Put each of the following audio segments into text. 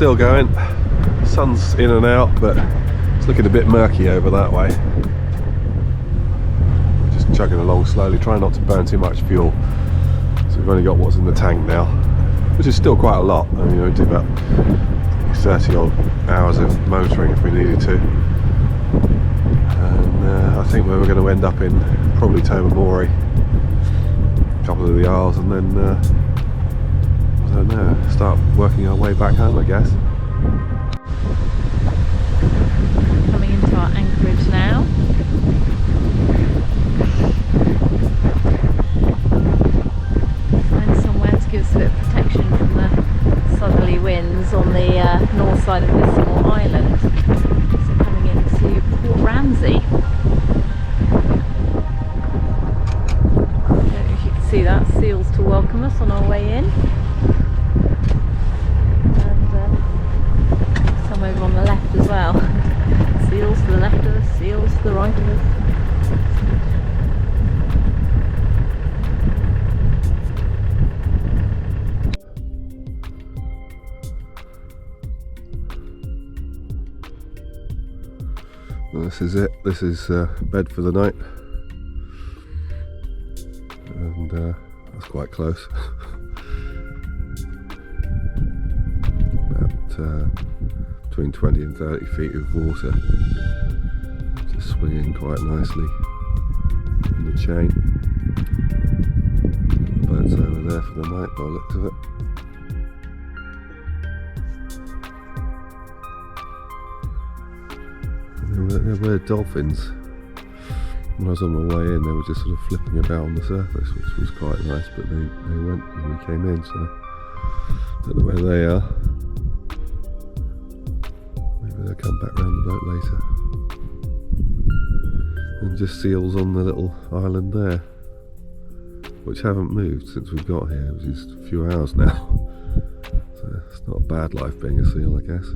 still going. Sun's in and out, but it's looking a bit murky over that way. Just chugging along slowly, trying not to burn too much fuel. So we've only got what's in the tank now, which is still quite a lot. I mean, we do about 30 odd hours of motoring if we needed to. And I think we're going to end up in probably Tobermory, a couple of the Isles, and then I don't know, start working our way back home, I guess. Coming into our anchorage now. Find somewhere to give us a bit of protection from the southerly winds on the north side of this small island. So coming into Port Ramsay. I don't know if you can see that, seals to welcome us on our way in. Over on the left as well. Seals to the left of us, seals to the right of us. Well, this is it. This is bed for the night, and that's quite close. About between 20 and 30 feet of water, just swinging quite nicely in the chain. The boat's over there for the night by the looks of it. There were dolphins. When I was on my way in, they were just sort of flipping about on the surface, which was quite nice, but they went when we came in, so I don't know where they are. They'll come back round the boat later. And just seals on the little island there, which haven't moved since we got here, which is a few hours now. So it's not a bad life being a seal, I guess.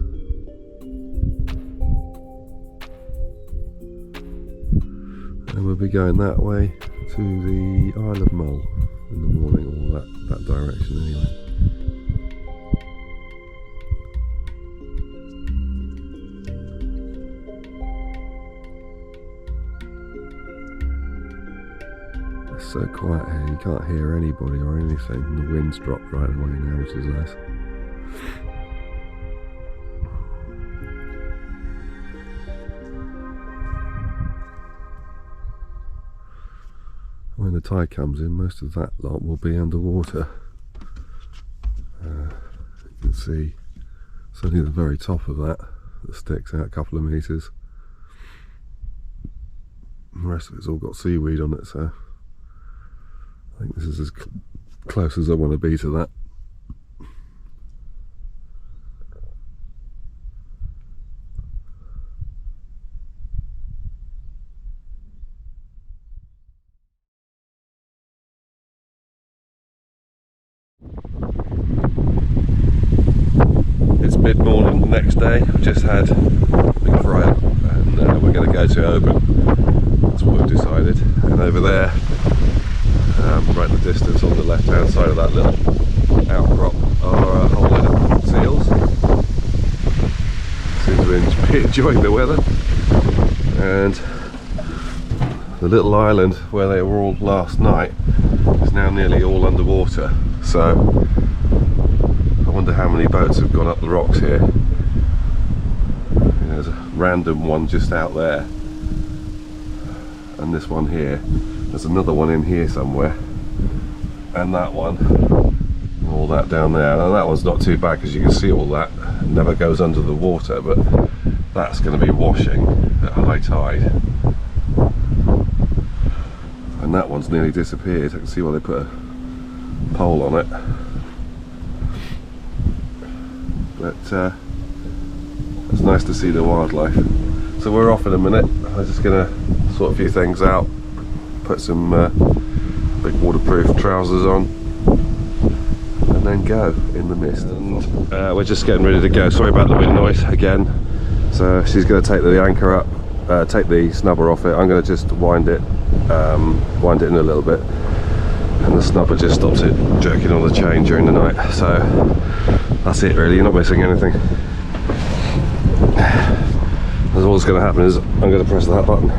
And we'll be going that way to the Isle of Mull in the morning, or that direction anyway. It's so quiet here, you can't hear anybody or anything, and the wind's dropped right away now, which is nice. When the tide comes in, most of that lot will be underwater. You can see it's only the very top of that sticks out a couple of metres. The rest of it's all got seaweed on it, so I think this is as close as I want to be to that. It's mid-morning the next day. We've just had a big fry up, and we're going to go to Oban. That's what we've decided. And over there, right in the distance on the left hand side of that little outcrop, are a whole lot of seals. Seem to be enjoying the weather. And the little island where they were all last night is now nearly all underwater. So I wonder how many boats have gone up the rocks here. There's a random one just out there, and this one here. There's another one in here somewhere, and that one, all that down there. Now that one's not too bad because you can see all that. It never goes under the water, but that's going to be washing at high tide. And that one's nearly disappeared. I can see why they put a pole on it. But it's nice to see the wildlife. So we're off in a minute. I'm just going to sort a few things out, put some big waterproof trousers on, and then go in the mist. And we're just getting ready to go. Sorry about the wind noise again. So she's going to take the anchor up, take the snubber off it. I'm going to just wind it in a little bit, and the snubber just stops it jerking on the chain during the night. So that's it really, you're not missing anything. That's all that's going to happen is I'm going to press that button.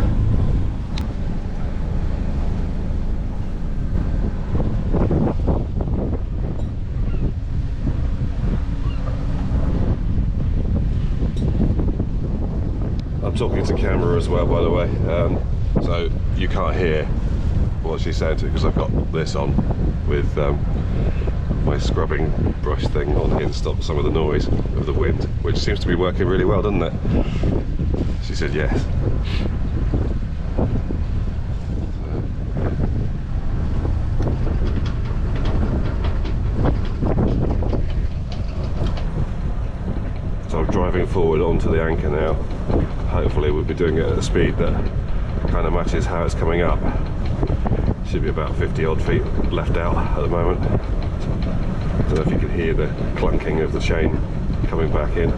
I'm talking to camera as well, by the way, so you can't hear what she's saying to me because I've got this on with my scrubbing brush thing on here to stop some of the noise of the wind, which seems to be working really well, doesn't it? She said yes. So I'm driving forward onto the anchor now. Hopefully we'll be doing it at a speed that kind of matches how it's coming up. Should be about 50 odd feet left out at the moment. Don't know if you can hear the clunking of the chain coming back in.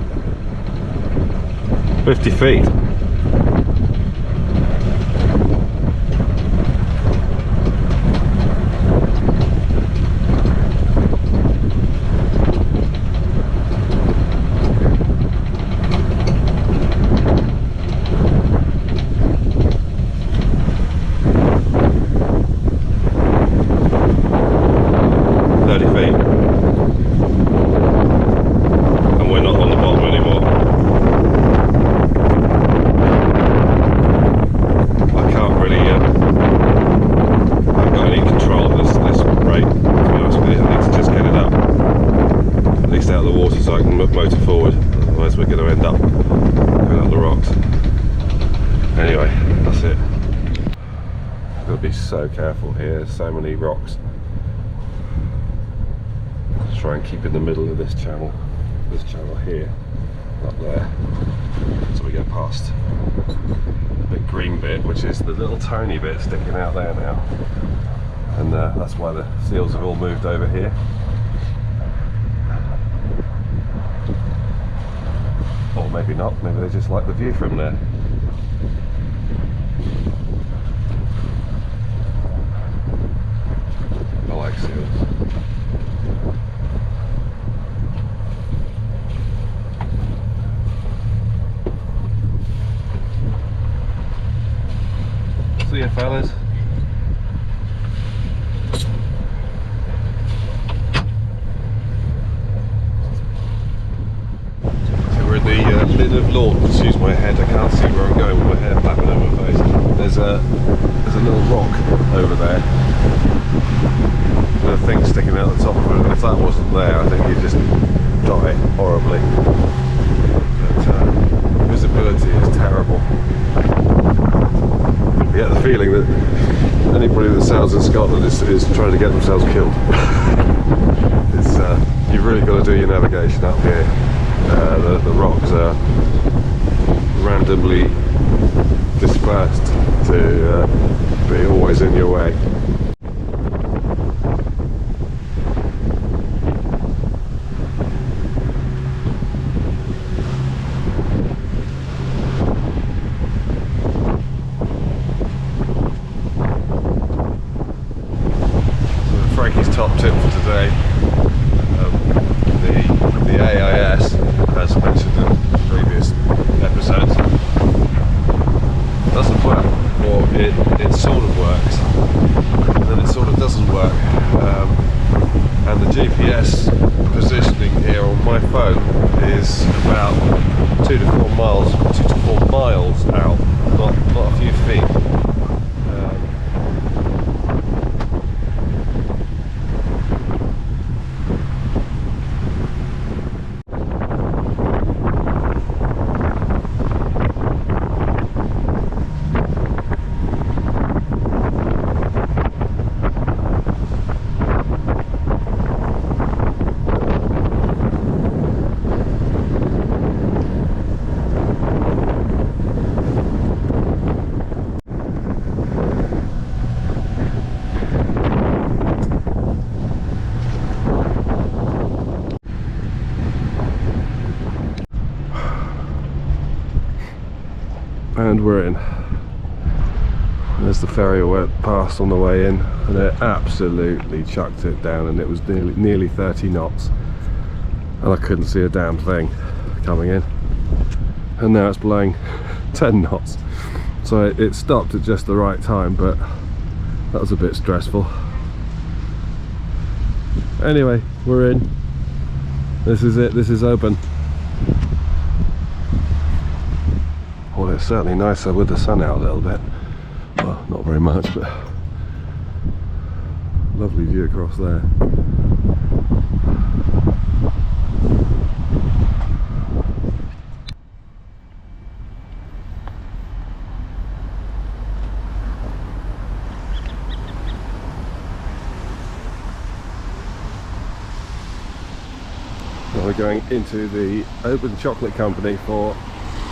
50 feet. So careful here, there's so many rocks. Let's try and keep in the middle of this channel here, up there, so we go past the big green bit, which is the little tiny bit sticking out there now, and that's why the seals have all moved over here. Or maybe not, maybe they just like the view from there. See ya, fellas. So we're in the Linn of Lorne. Excuse my head, I can't see where I'm going with my hair flapping over my face. There's a little rock over there with a thing sticking out the top of it. If that wasn't there, I think you'd just die horribly. But visibility is terrible. I get the feeling that anybody that sails in Scotland is trying to get themselves killed. You've really got to do your navigation up here. The rocks are randomly dispersed to be always in your way. Top tip for today, the AIS, as mentioned in previous episodes, doesn't work, or it sort of works, and then it sort of doesn't work, and the GPS positioning here on my phone is about 2 to 4 miles out, not a few feet. And we're in. As the ferry went past on the way in, and it absolutely chucked it down, and it was nearly 30 knots, and I couldn't see a damn thing coming in. And now it's blowing 10 knots, so it stopped at just the right time, but that was a bit stressful. Anyway, we're in. This is it. This is Oban. Well, it's certainly nicer with the sun out a little bit. Well, not very much, but lovely view across there. Well, we're going into the Oban Chocolate Company for,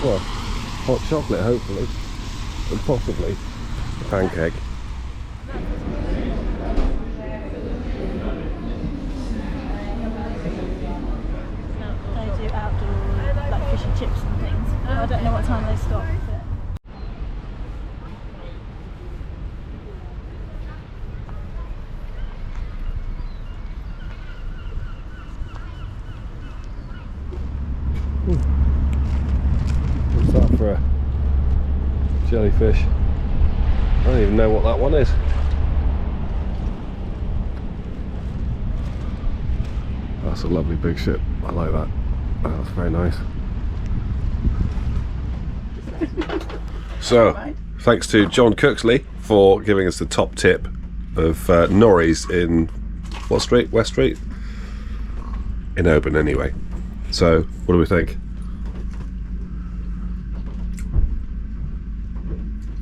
well, hot chocolate hopefully, and possibly a pancake. They do outdoor like fish and chips and things. I don't know what time they stop. What's that for a jellyfish? I don't even know what that one is. That's a lovely big ship. I like that. That's very nice. So, thanks to John Cooksley for giving us the top tip of Norries in what street? West Street? In Oban, anyway. So, what do we think?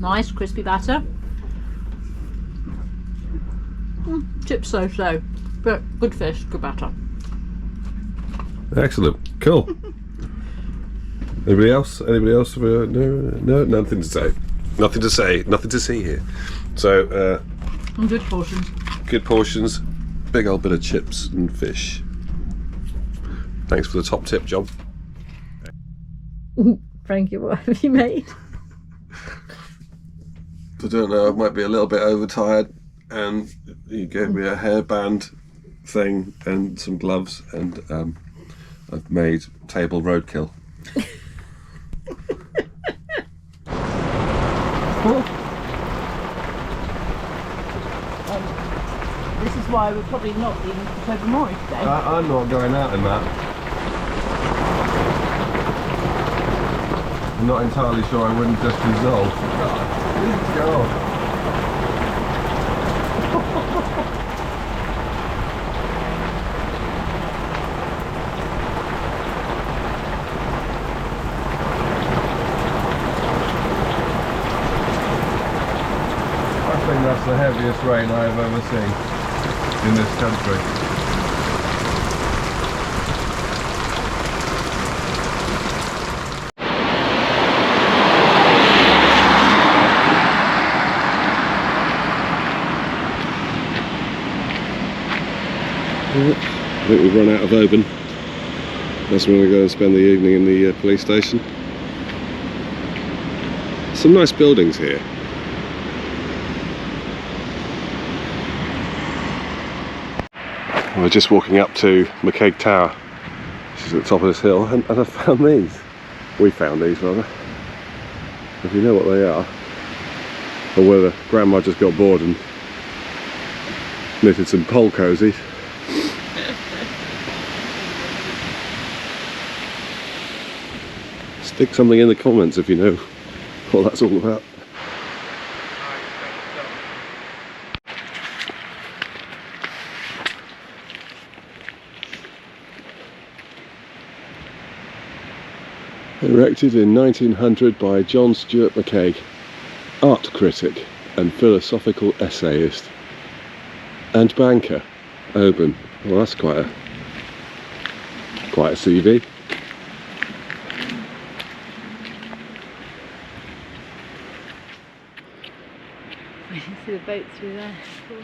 Nice crispy batter. Chips so-so, but good fish, good batter. Excellent. Cool. Anybody else? Anybody else? No, nothing to say. Nothing to say. Nothing to see here. So, And good portions. good portions. Big old bit of chips and fish. Thanks for the top tip, John. Frankie, what have you made? I don't know. I might be a little bit overtired, and you gave me a hairband thing and some gloves, and I've made table roadkill. This is why we're probably not in Tobermory today. I'm not going out in that. I'm not entirely sure I wouldn't just dissolve. Please go. I think that's the heaviest rain I've ever seen in this country. I think we've run out of Oban. That's when we go and spend the evening in the police station. Some nice buildings here. We're just walking up to McCaig Tower, which is at the top of this hill, and I found these. We found these rather. If you know what they are, or whether Grandma just got bored and knitted some pole cozies. Stick something in the comments if you know what that's all about. Erected in 1900 by John Stuart McCaig, art critic and philosophical essayist, and banker, Oban. Well, that's quite a CV. You can see the boat through there. Cool.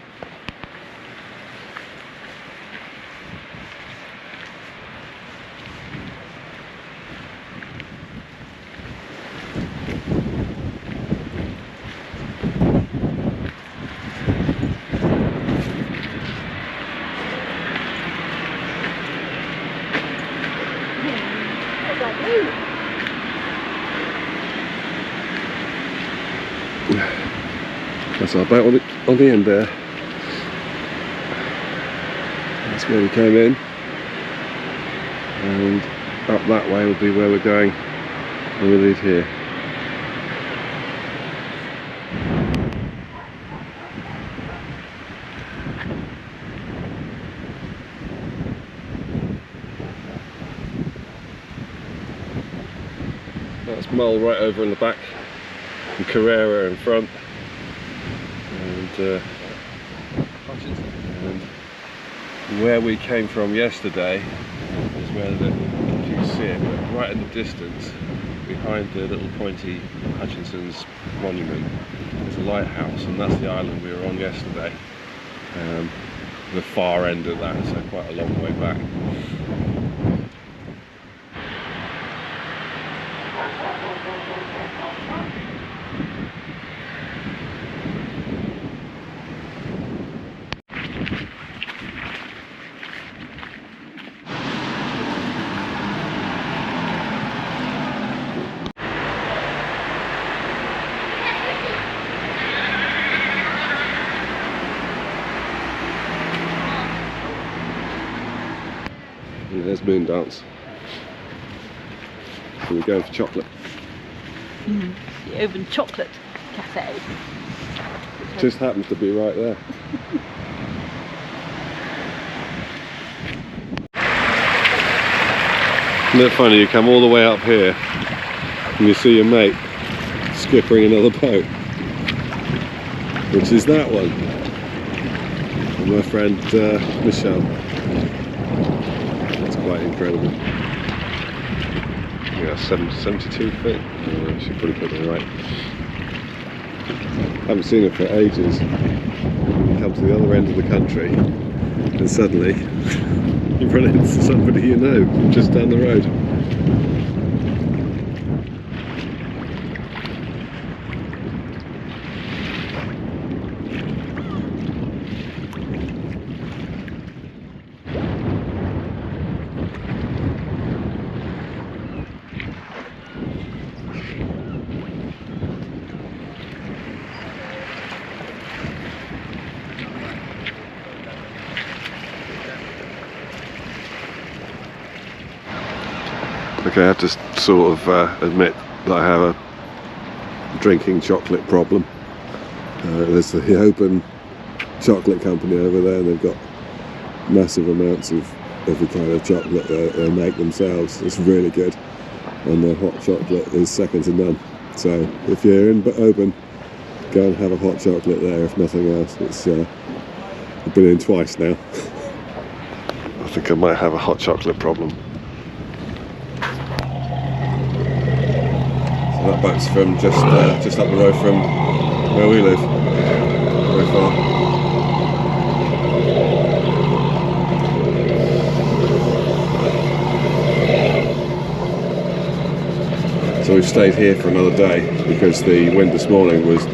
That's our boat on the end there. That's where we came in, and up that way will be where we're going when we leave here. That's Mull right over in the back, and Carrera in front, and where we came from yesterday is where if you can see it, but right in the distance, behind the little pointy Hutchinson's monument, is a lighthouse, and that's the island we were on yesterday. The far end of that, so quite a long way back. And there's Moon Dance. So we're going for chocolate. The Oban Chocolate Cafe. Just happens to be right there. Isn't it funny, you come all the way up here and you see your mate skippering another boat, which is that one. And my friend Michelle. That's quite incredible. Yeah, 72 feet. I should probably put that right. Haven't seen it for ages. You come to the other end of the country and suddenly you run into somebody you know just down the road. Okay, I have to sort of admit that I have a drinking chocolate problem. There's the Oban chocolate company over there, and they've got massive amounts of every kind of chocolate they make themselves. It's really good, and their hot chocolate is second to none. So if you're in Oban, go and have a hot chocolate there, if nothing else. It's I've been in twice now. I think I might have a hot chocolate problem. That boat's from just up the road from where we live. Very far. So we've stayed here for another day because the wind this morning was,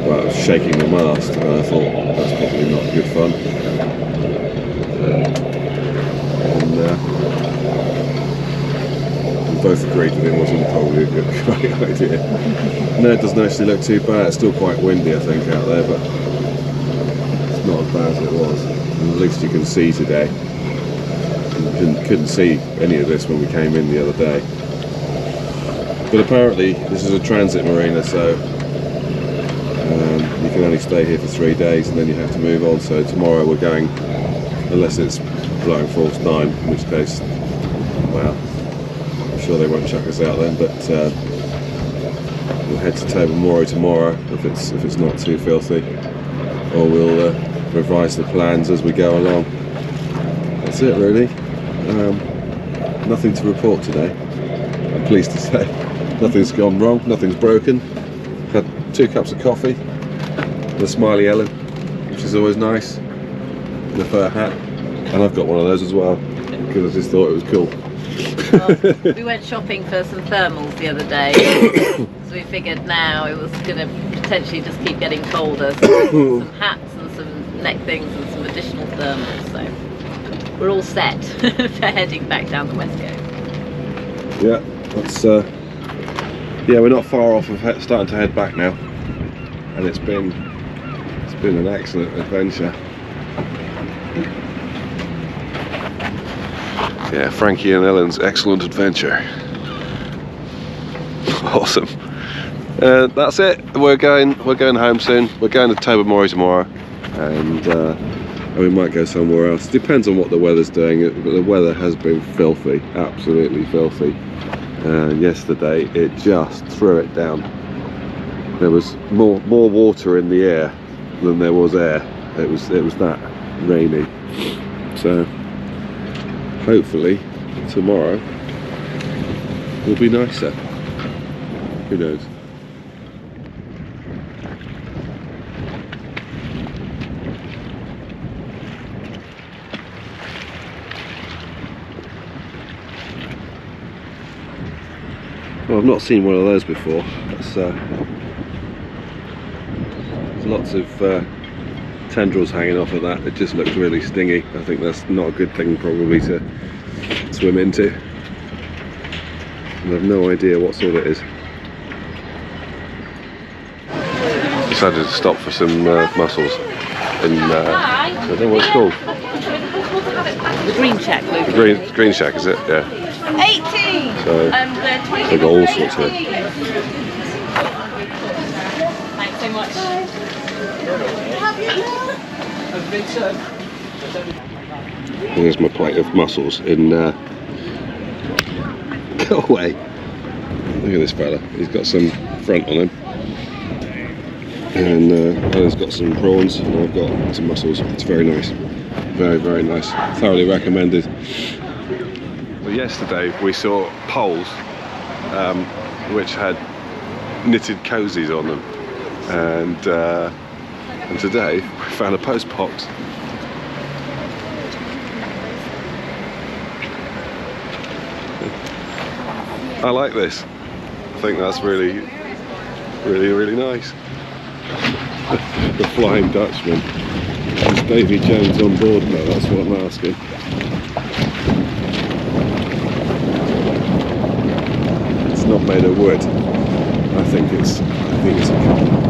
well, it was shaking the mast, and I thought that's probably not good fun. Both agreed that it wasn't probably a great idea. No, it doesn't actually look too bad. It's still quite windy, I think, out there, but it's not as bad as it was. And at least you can see today. You couldn't see any of this when we came in the other day. But apparently this is a transit marina, so you can only stay here for 3 days and then you have to move on. So tomorrow we're going, unless it's blowing false 9, in which case, well, sure they won't chuck us out then, but we'll head to Tobermory tomorrow if it's not too filthy, or we'll revise the plans as we go along. That's it really. Nothing to report today, I'm pleased to say. Nothing's gone wrong, nothing's broken. Had 2 cups of coffee, the Smiley Ellen, which is always nice, and a fur hat, and I've got one of those as well because I just thought it was cool. Well, we went shopping for some thermals the other day, so we figured now it was going to potentially just keep getting colder, so some hats and some neck things and some additional thermals, so we're all set for heading back down the west coast. Yeah, that's yeah, we're not far off of starting to head back now, and it's been an excellent adventure. Yeah, Frankie and Ellen's excellent adventure. Awesome. That's it. We're going home soon. We're going to Tobermory tomorrow, and we might go somewhere else. Depends on what the weather's doing. But the weather has been filthy, absolutely filthy. Yesterday it just threw it down. There was more water in the air than there was air. It was that rainy. So hopefully tomorrow will be nicer. Who knows? Well, I've not seen one of those before. There's lots of tendrils hanging off of that. It just looks really stingy. I think that's not a good thing probably to swim into. And I've no idea what sort it is. Decided to stop for some mussels in, I don't know what it's called. The green shack, Luke. The green shack, is it? Yeah. 18! So, they've got all sorts here. Thanks so much. There's my plate of mussels in, go away. Look at this fella, he's got some front on him. And Ellen's got some prawns and I've got some mussels. It's very nice. Very, very nice. Thoroughly recommended. Well, yesterday we saw poles which had knitted cozies on them, and today we found a post box. I like this. I think that's really, really, really nice. The Flying Dutchman. Is Davy Jones on board now? That's what I'm asking. It's not made of wood. I think it's a car.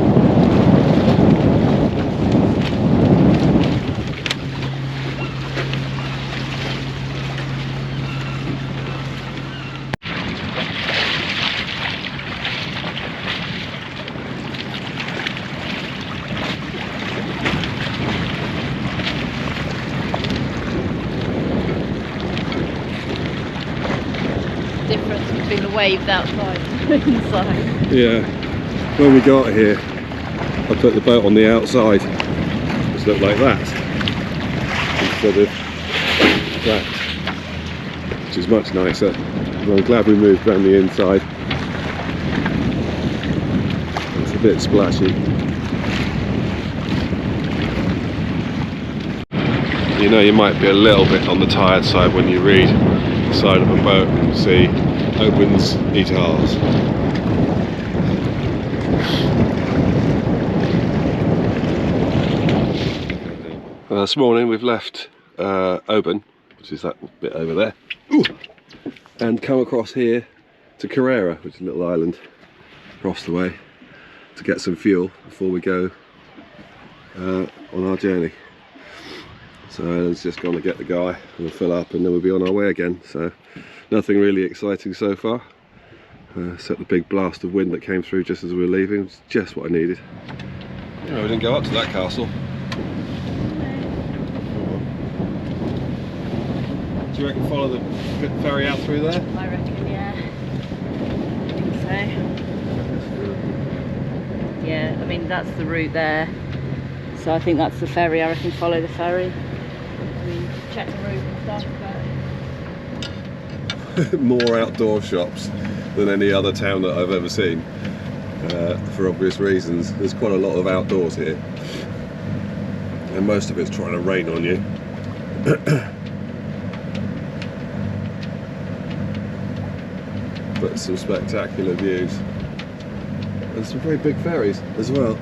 Difference between the waves outside and inside. Yeah, when we got here I put the boat on the outside, just looked like that instead of that, which is much nicer. And I'm glad we moved around the inside. It's a bit splashy. You know, you might be a little bit on the tired side when you read the side of a boat and see Oban's Dolphins. This morning we've left Oban, which is that bit over there, and come across here to Carrera, which is a little island across the way, to get some fuel before we go on our journey. So Ellen's just gone to get the guy, and we'll fill up and then we'll be on our way again. So nothing really exciting so far, except the big blast of wind that came through just as we were leaving. It's just what I needed. You know, we didn't go up to that castle. Do you reckon follow the ferry out through there? I reckon, yeah. I think so. Yeah, I mean that's the route there. So I think that's the ferry. I reckon follow the ferry. Check the route and stuff. More outdoor shops than any other town that I've ever seen, for obvious reasons. There's quite a lot of outdoors here, and most of it's trying to rain on you. But some spectacular views, and some very big ferries as well.